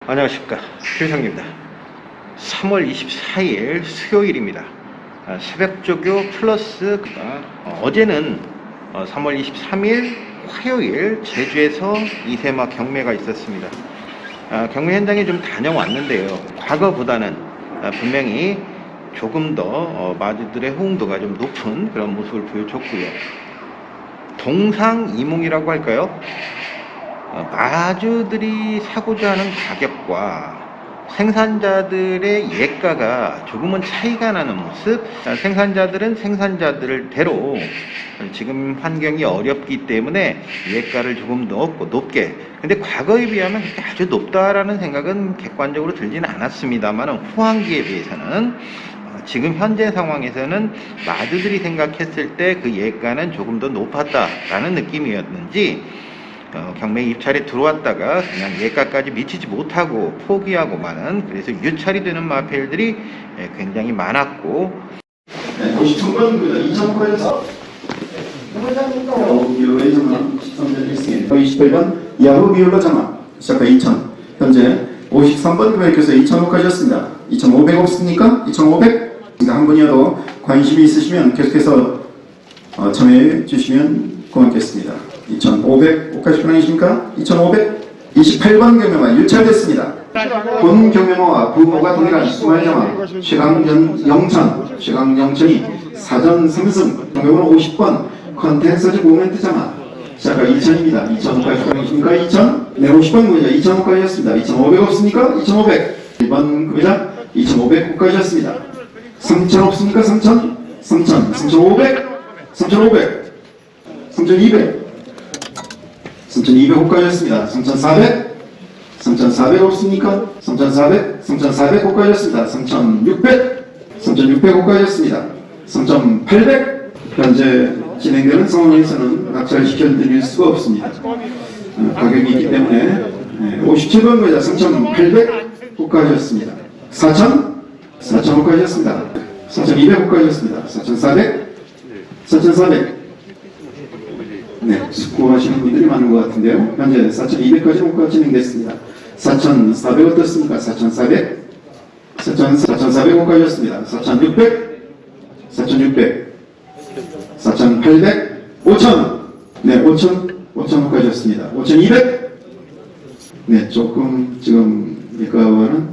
안녕하십니까, 최상입니다. 3월 24일 수요일입니다. 새벽조교 플러스 어제는 3월 23일 화요일 제주에서 이세마 경매가 있었습니다. 경매 현장에 좀 다녀왔는데요, 과거보다는 분명히 조금 더 마주들의 호응도가 좀 높은 그런 모습을 보여줬고요. 동상이몽이라고 할까요? 마주들이 사고자 하는 가격과 생산자들의 예가가 조금은 차이가 나는 모습. 생산자들은 생산자들대로 지금 환경이 어렵기 때문에 예가를 조금 더 높게, 근데 과거에 비하면 그렇게 아주 높다라는 생각은 객관적으로 들지는 않았습니다만, 후반기에 비해서는 지금 현재 상황에서는 마주들이 생각했을 때 그 예가는 조금 더 높았다라는 느낌이었는지, 경매 입찰에 들어왔다가 그냥 예가까지 미치지 못하고 포기하고 마는, 그래서 유찰이 되는 마필들이 굉장히 많았고, 53번입니다. 2,000번에서 28번 야후 비율로 장악 시작과 2,000, 현재 53번 금액에서 2,000호까지였습니다. 2,500 없습니까? 2,500? 한 분이라도 관심이 있으시면 계속해서 참여해 주시면 고맙겠습니다. 2,500호까지 편하십니까? 2,500? 28번 경매가 유찰됐습니다. 본 경매모와 부모가 동일한 수말장화 최강영천, 최강영천이 사전 3승, 경매번호 50번 컨텐서즈 모멘트 장화 시작과 2,000입니다. 2,000호까지 편하십니까? 2,000? 네, 50번 구매자 2,000호까지였습니다. 2,500 없습니까? 2,500. 1번 구매자 2,500호까지였습니다. 3,000 없습니까? 3,000? 3,000. 3,500? 3,500. 3,200. 3,200호까지였습니다. 3,400? 3,400 없습니까? 3,400? 3,400호까지였습니다. 3,600? 3,600호까지였습니다. 3,800? 현재 진행되는 상황에서는 낙찰시켜드릴 수가 없습니다. 가격이 있기 때문에 57번 구매자 3,800호까지였습니다. 4,000? 4,000호까지였습니다. 4,200호까지였습니다. 4,400? 4,400? 네, 수고하시는 분들이 많은 것 같은데요. 현재 4,200까지 호가 진행됐습니다. 4,400 어떻습니까? 4,400? 4,400호까지였습니다. 4,600? 4,600? 4,800? 5,000! 네, 5,000호까지였습니다. 5,200? 네, 조금 지금 예가와는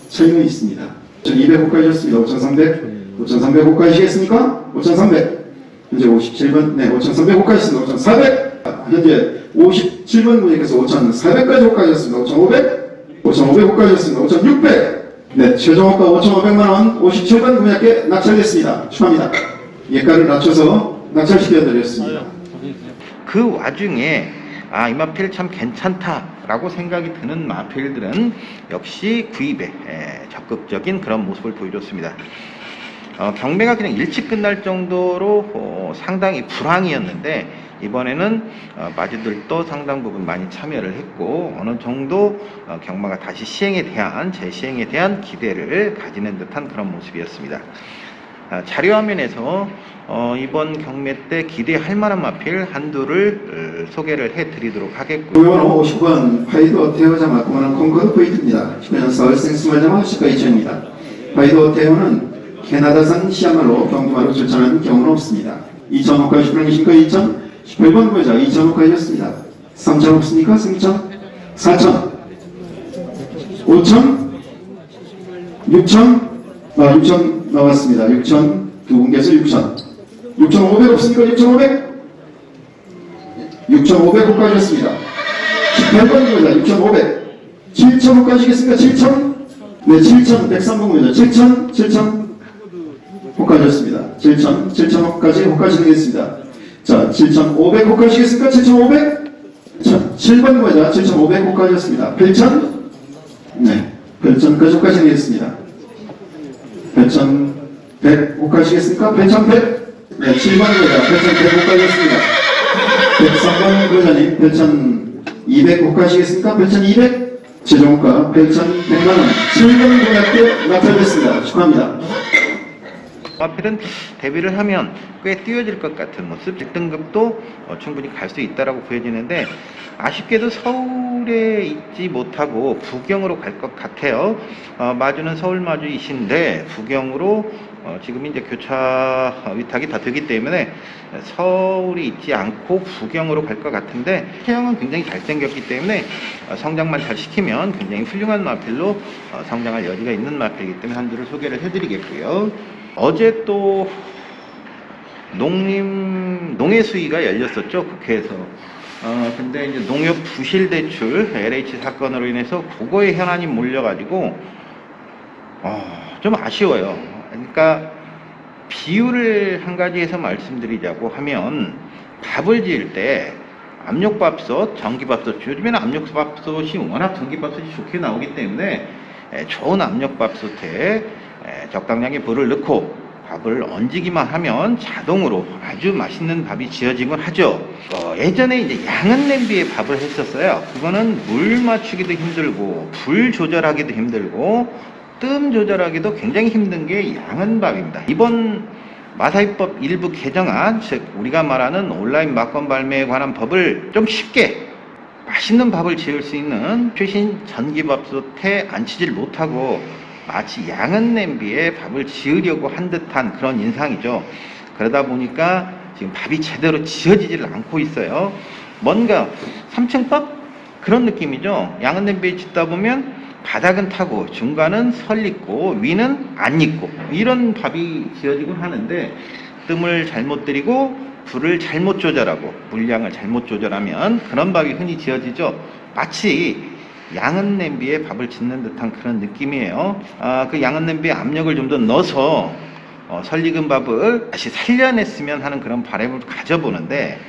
차이가 있습니다. 5,200호까지였습니다. 5,300? 5,300호까지시겠습니까? 5,300? 현재 57번, 네, 5,300호까지 있습니다. 5,400! 현재 57번 분께서 5,400까지 호까지였습니다. 5,500? 5,500호까지였습니다. 5,600! 네, 최종 호가 5,500만원 57번 구매자께 낙찰됐습니다. 축하합니다. 예가를 낮춰서 낙찰시켜드렸습니다. 그 와중에 이 마필 참 괜찮다라고 생각이 드는 마필들은 역시 구입에 적극적인 그런 모습을 보여줬습니다. 경매가 그냥 일찍 끝날 정도로 상당히 불황이었는데, 이번에는 마주들도 상당 부분 많이 참여를 했고, 어느 정도 경마가 다시 재시행에 대한 기대를 가지는 듯한 그런 모습이었습니다. 자료화면에서 이번 경매 때 기대할 만한 마필 한두를 소개를 해드리도록 하겠고요. 구매번호 50번 파이도 태어자마 그만한 콩코드 포인트입니다. 19년 서울생 스물자마 시가 2,000입니다. 파이도 태어는 캐나다산 시야말로 경주마로 출전하는 경우는 없습니다. 2,000호까지 편하십니까? 2,000? 18번 구매자 2,000호까지였습니다. 3,000 없습니까? 3,000? 4,000? 5,000? 6,000? 6,000 나왔습니다. 6,000 두 분께서 6,000. 6,500 없습니까? 6,500? 6,500호까지였습니다. 18번 구매자 6,500. 7,000호까지겠습니까? 7,000? 네, 7,000 103번 구매자 7,000? 7,000 호까지였습니다. 7,000, 7,000호까지 호까지 되겠습니다. 자, 7,500호까지겠습니까? 7,500? 자, 7번 구매자 7,500호까지였습니다. 8,000? 네, 8,000까지 호까지 되겠습니다. 8,100호까지겠습니까? 8,100? 네, 7번 구매자 8,100호까지였습니다. 103번 구매자님 8,200호까지겠습니까? 8,200? 최종호가 8,100만원 7번 구매자께 낙찰됐습니다. 축하합니다. 마필은 데뷔를 하면 꽤 뛰어질 것 같은 모습, 1등급도 충분히 갈 수 있다라고 보여지는데 아쉽게도 서울에 있지 못하고 부경으로 갈 것 같아요. 마주는 서울 마주이신데 부경으로 지금 이제 교차 위탁이 다 되기 때문에 서울이 있지 않고 부경으로 갈 것 같은데 태형은 굉장히 잘생겼기 때문에 성장만 잘 시키면 굉장히 훌륭한 마필로 성장할 여지가 있는 마필이기 때문에 한 줄을 소개를 해드리겠고요. 어제 또 농해 수위가 열렸었죠, 국회에서. 근데 이제 농협 부실 대출 LH 사건으로 인해서 그거에 현안이 몰려가지고 좀 아쉬워요. 그러니까 비유를 한 가지 해서 말씀드리자고 하면 밥을 지을 때 압력밥솥, 전기밥솥, 요즘에는 압력밥솥이 워낙 전기밥솥이 좋게 나오기 때문에 좋은 압력밥솥에 적당량의 불을 넣고 밥을 얹기만 하면 자동으로 아주 맛있는 밥이 지어지곤 하죠. 예전에 이제 양은 냄비에 밥을 했었어요. 그거는 물 맞추기도 힘들고 불 조절하기도 힘들고 뜸 조절하기도 굉장히 힘든 게 양은 밥입니다. 이번 마사이법 일부 개정안, 즉 우리가 말하는 온라인 막건 발매에 관한 법을 좀 쉽게 맛있는 밥을 지을 수 있는 최신 전기밥솥에 앉히질 못하고 마치 양은 냄비에 밥을 지으려고 한 듯한 그런 인상이죠. 그러다 보니까 지금 밥이 제대로 지어지질 않고 있어요. 뭔가 3층밥? 그런 느낌이죠. 양은 냄비에 짓다 보면 바닥은 타고 중간은 설 익고 위는 안 익고 이런 밥이 지어지곤 하는데 뜸을 잘못 들이고 불을 잘못 조절하고 물량을 잘못 조절하면 그런 밥이 흔히 지어지죠. 마치 양은 냄비에 밥을 짓는 듯한 그런 느낌이에요. 그 양은 냄비에 압력을 좀 더 넣어서 설익은 밥을 다시 살려냈으면 하는 그런 바람을 가져보는데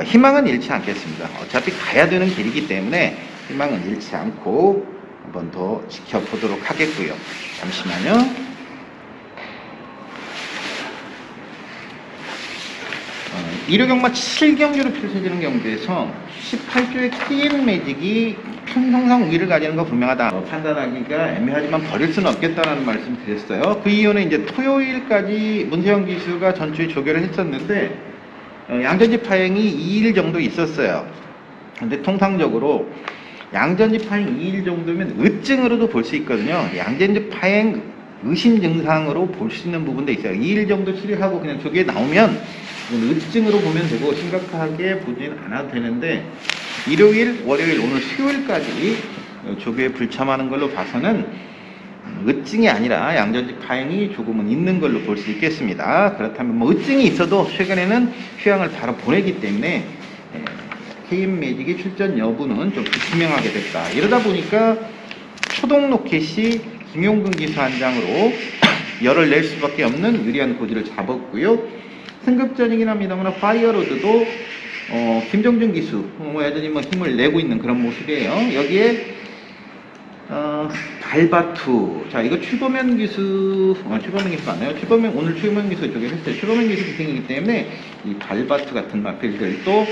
희망은 잃지 않겠습니다. 어차피 가야 되는 길이기 때문에 희망은 잃지 않고 한 번 더 지켜보도록 하겠고요. 잠시만요. 일요 경마 7경주로 펼쳐지는 경주에서 18조의 KM 매직이 편성상 우위를 가지는 거 분명하다. 판단하기가 애매하지만 버릴 수는 없겠다라는 말씀 드렸어요. 그 이유는 이제 토요일까지 문세영 기수가 전주에 조결을 했었는데 양전지 파행이 2일 정도 있었어요. 근데 통상적으로 양전지 파행 2일 정도면 의증으로도 볼 수 있거든요. 양전지 파행 의심 증상으로 볼 수 있는 부분도 있어요. 2일 정도 치료하고 그냥 조기에 나오면 의증으로 보면 되고 심각하게 보지는 않아도 되는데 일요일, 월요일, 오늘 수요일까지 조기에 불참하는 걸로 봐서는 의증이 아니라 양전지 파행이 조금은 있는 걸로 볼 수 있겠습니다. 그렇다면 뭐 의증이 있어도 최근에는 휴양을 바로 보내기 때문에 KM 매직의 출전 여부는 좀 불투명하게 됐다. 이러다 보니까 초동 로켓이 김용근 기수 한 장으로 열을 낼 수밖에 없는 유리한 고지를 잡았고요. 승급전이긴 합니다만 파이어로드도 김정준 기수 여전히 뭐 힘을 내고 있는 그런 모습이에요. 여기에 발바투, 자 이거 출범현 기수 맞나요? 오늘 출범현 기수 쪽에 했어요. 출범현 기수 기생이기 때문에 이 발바투 같은 마필들도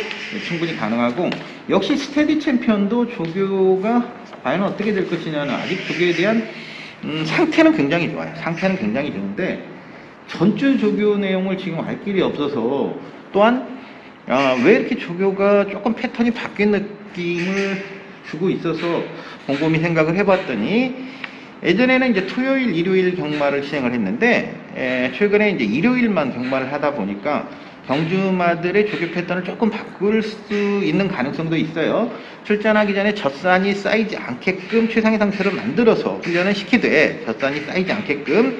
충분히 가능하고 역시 스테디 챔피언도 조교가 과연 어떻게 될 것이냐는 아직 조교에 대한 상태는 굉장히 좋아요. 상태는 굉장히 좋은데 전주 조교 내용을 지금 알 길이 없어서 또한 왜 이렇게 조교가 조금 패턴이 바뀐 느낌을 주고 있어서 곰곰이 생각을 해봤더니 예전에는 이제 토요일, 일요일 경마를 시행을 했는데 최근에 이제 일요일만 경마를 하다 보니까 경주마들의 조교 패턴을 조금 바꿀 수 있는 가능성도 있어요. 출전하기 전에 젖산이 쌓이지 않게끔 최상의 상태를 만들어서 훈련을 시키되 젖산이 쌓이지 않게끔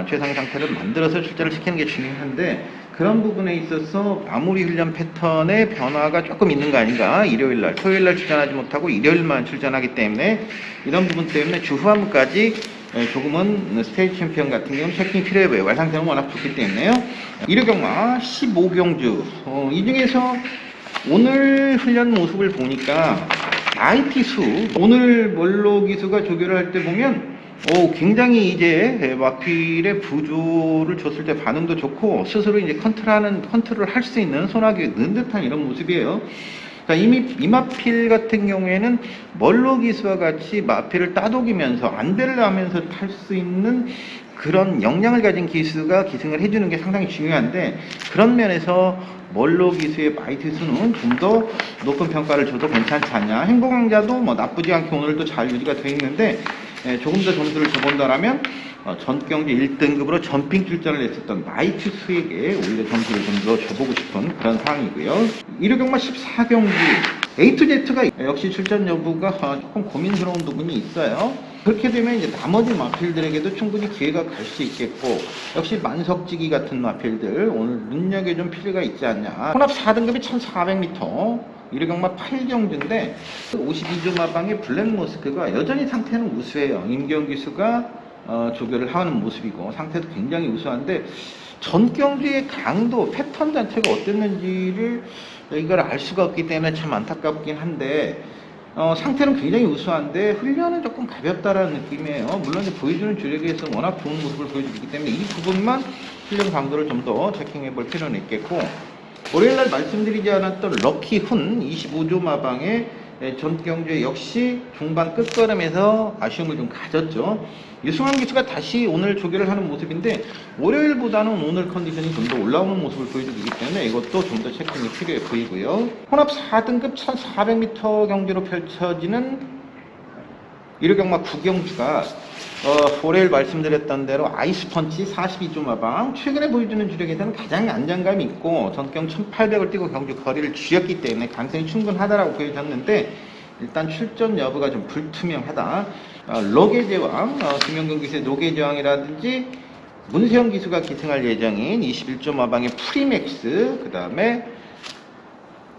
최상의 상태를 만들어서 출전을 시키는 게 중요한데 그런 부분에 있어서 마무리 훈련 패턴의 변화가 조금 있는 거 아닌가. 일요일날, 토요일날 출전하지 못하고 일요일만 출전하기 때문에 이런 부분 때문에 주 후반부까지 조금은 스테이지 챔피언 같은 경우는 체킹이 필요해 보여요. 말 상태는 워낙 좋기 때문에요. 일요경마 15경주 이 중에서 오늘 훈련 모습을 보니까 IT 수 오늘 멀로 기수가 조교를 할 때 보면 굉장히 이제 마필의 부조를 줬을 때 반응도 좋고 스스로 이제 컨트롤을 할 수 있는 손아귀에 넣은 듯한 이런 모습이에요. 자, 이미 이마필 같은 경우에는 멀로 기수와 같이 마필을 따독이면서 안대를 하면서 탈 수 있는 그런 역량을 가진 기수가 기승을 해주는 게 상당히 중요한데, 그런 면에서 멀로 기수의 바이트 수는 좀 더 높은 평가를 줘도 괜찮지 않냐. 행보강자도 뭐 나쁘지 않게 오늘도 잘 유지가 되어 있는데, 조금 더 점수를 줘본다라면 전경주 1등급으로 점핑 출전을 했었던 마이트 수에게 오히려 점수를 좀 더 줘보고 싶은 그런 상황이고요. 일요경마 14경기 A2Z가 역시 출전 여부가 조금 고민스러운 부분이 있어요. 그렇게 되면 이제 나머지 마필들에게도 충분히 기회가 갈 수 있겠고, 역시 만석지기 같은 마필들 오늘 눈여겨줄 필요가 있지 않냐. 혼합 4등급이 1400m, 일요경마 8경주인데 52조 마방의 블랙모스크가 여전히 상태는 우수해요. 임경기수가 조교를 하는 모습이고 상태도 굉장히 우수한데, 전경주의 강도, 패턴 자체가 어땠는지를 이걸 알 수가 없기 때문에 참 안타깝긴 한데, 상태는 굉장히 우수한데 훈련은 조금 가볍다라는 느낌이에요. 물론 이제 보여주는 주력에서 워낙 좋은 모습을 보여주기 때문에 이 부분만 훈련 강도를 좀 더 체킹해 볼 필요는 있겠고, 월요일날 말씀드리지 않았던 럭키훈 25조 마방의 전경주 역시 중반 끝걸음에서 아쉬움을 좀 가졌죠. 유승환 기수가 다시 오늘 조교를 하는 모습인데, 월요일보다는 오늘 컨디션이 좀 더 올라오는 모습을 보여주기 때문에 이것도 좀 더 체킹이 필요해 보이고요. 혼합 4등급 1400m 경주로 펼쳐지는 일요경마 9경주가 월요일 말씀드렸던 대로 아이스펀치 42조 마방, 최근에 보여주는 주력에서는 가장 안정감이 있고 전경 1800을 뛰고 경주 거리를 쥐었기 때문에 가능성이 충분하다라고 보여졌는데, 일단 출전 여부가 좀 불투명하다. 로게제왕, 김영근 기수의 로게제왕이라든지 문세영 기수가 기승할 예정인 21조 마방의 프리맥스, 그 다음에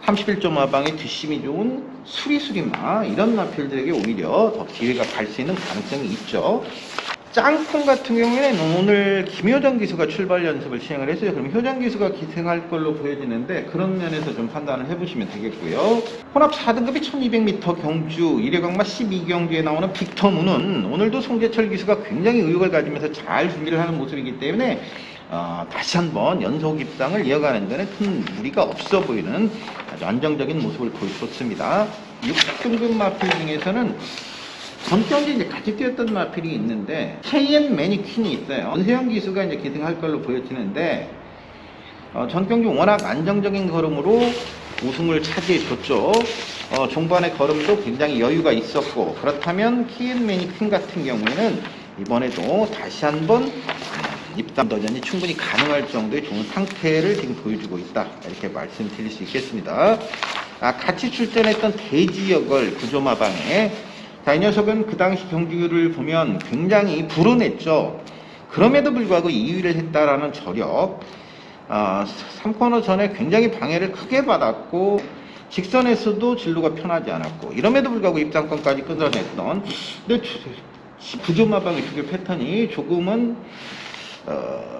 31조 마방의 뒷심이 좋은 수리수리마, 이런 마필들에게 오히려 더 기회가 갈 수 있는 가능성이 있죠. 짱콩 같은 경우에는 오늘 김효정 기수가 출발 연습을 시행을 했어요. 그럼 효정 기수가 기승할 걸로 보여지는데, 그런 면에서 좀 판단을 해보시면 되겠고요. 혼합 4등급이 1200m 경주, 일요경마 12경주에 나오는 빅터무는 오늘도 송재철 기수가 굉장히 의욕을 가지면서 잘 준비를 하는 모습이기 때문에 다시 한번 연속 입상을 이어가는 데는 큰 무리가 없어 보이는 아주 안정적인 모습을 보여줬습니다. 6등급 마필 중에서는 전경기 이제 같이 뛰었던 마필이 있는데 KN 매니퀸이 있어요. 문세영 기수가 이제 기승할 걸로 보여지는데, 전경기 워낙 안정적인 걸음으로 우승을 차지해줬죠. 종반의 걸음도 굉장히 여유가 있었고, 그렇다면 KN 매니퀸 같은 경우에는 이번에도 다시 한번 입담 도전이 충분히 가능할 정도의 좋은 상태를 지금 보여주고 있다, 이렇게 말씀드릴 수 있겠습니다. 같이 출전했던 대지역을 구조마방에, 이 녀석은 그 당시 경주를 보면 굉장히 불운했죠. 그럼에도 불구하고 2위를 했다라는 저력, 3코너 전에 굉장히 방해를 크게 받았고 직선에서도 진로가 편하지 않았고, 이럼에도 불구하고 입상권까지 끊어냈던, 근데 구조마방의 조교 패턴이 조금은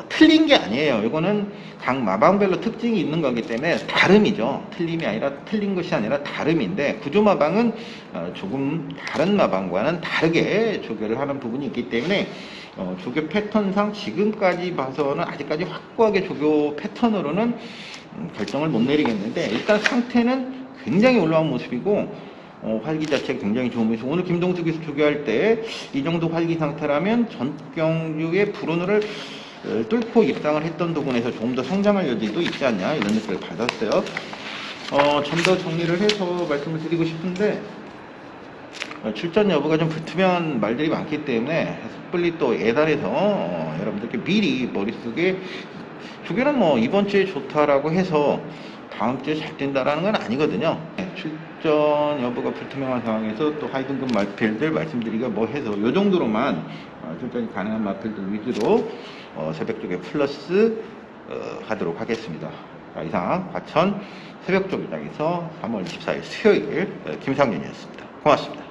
틀린 게 아니에요. 이거는 각 마방별로 특징이 있는 거기 때문에 다름이죠. 틀림이 아니라, 틀린 것이 아니라 다름인데, 구조마방은 조금 다른 마방과는 다르게 조교를 하는 부분이 있기 때문에 조교 패턴상 지금까지 봐서는 아직까지 확고하게 조교 패턴으로는 결정을 못 내리겠는데, 일단 상태는 굉장히 올라온 모습이고 활기 자체가 굉장히 좋은 모습. 오늘 김동수 기수 조교할 때 이 정도 활기 상태라면 전경주의 불운을 뚫고 입상을 했던 부분에서 조금 더 성장할 여지도 있지 않냐, 이런 느낌을 받았어요. 좀 더 정리를 해서 말씀을 드리고 싶은데, 출전 여부가 좀 불투명한 말들이 많기 때문에 섣불리 또 예단해서 여러분들께 미리 머릿속에, 조교는 뭐 이번 주에 좋다라고 해서 다음 주에 잘 뛴다라는 건 아니거든요. 출전 여부가 불투명한 상황에서 또 하이등급 마필들 말씀드리기가 뭐 해서 요 정도로만 출전이 가능한 마필들 위주로 새벽 쪽에 플러스 하도록 하겠습니다. 자, 이상 과천 새벽 쪽 입장에서 3월 24일 수요일 김상윤이었습니다. 고맙습니다.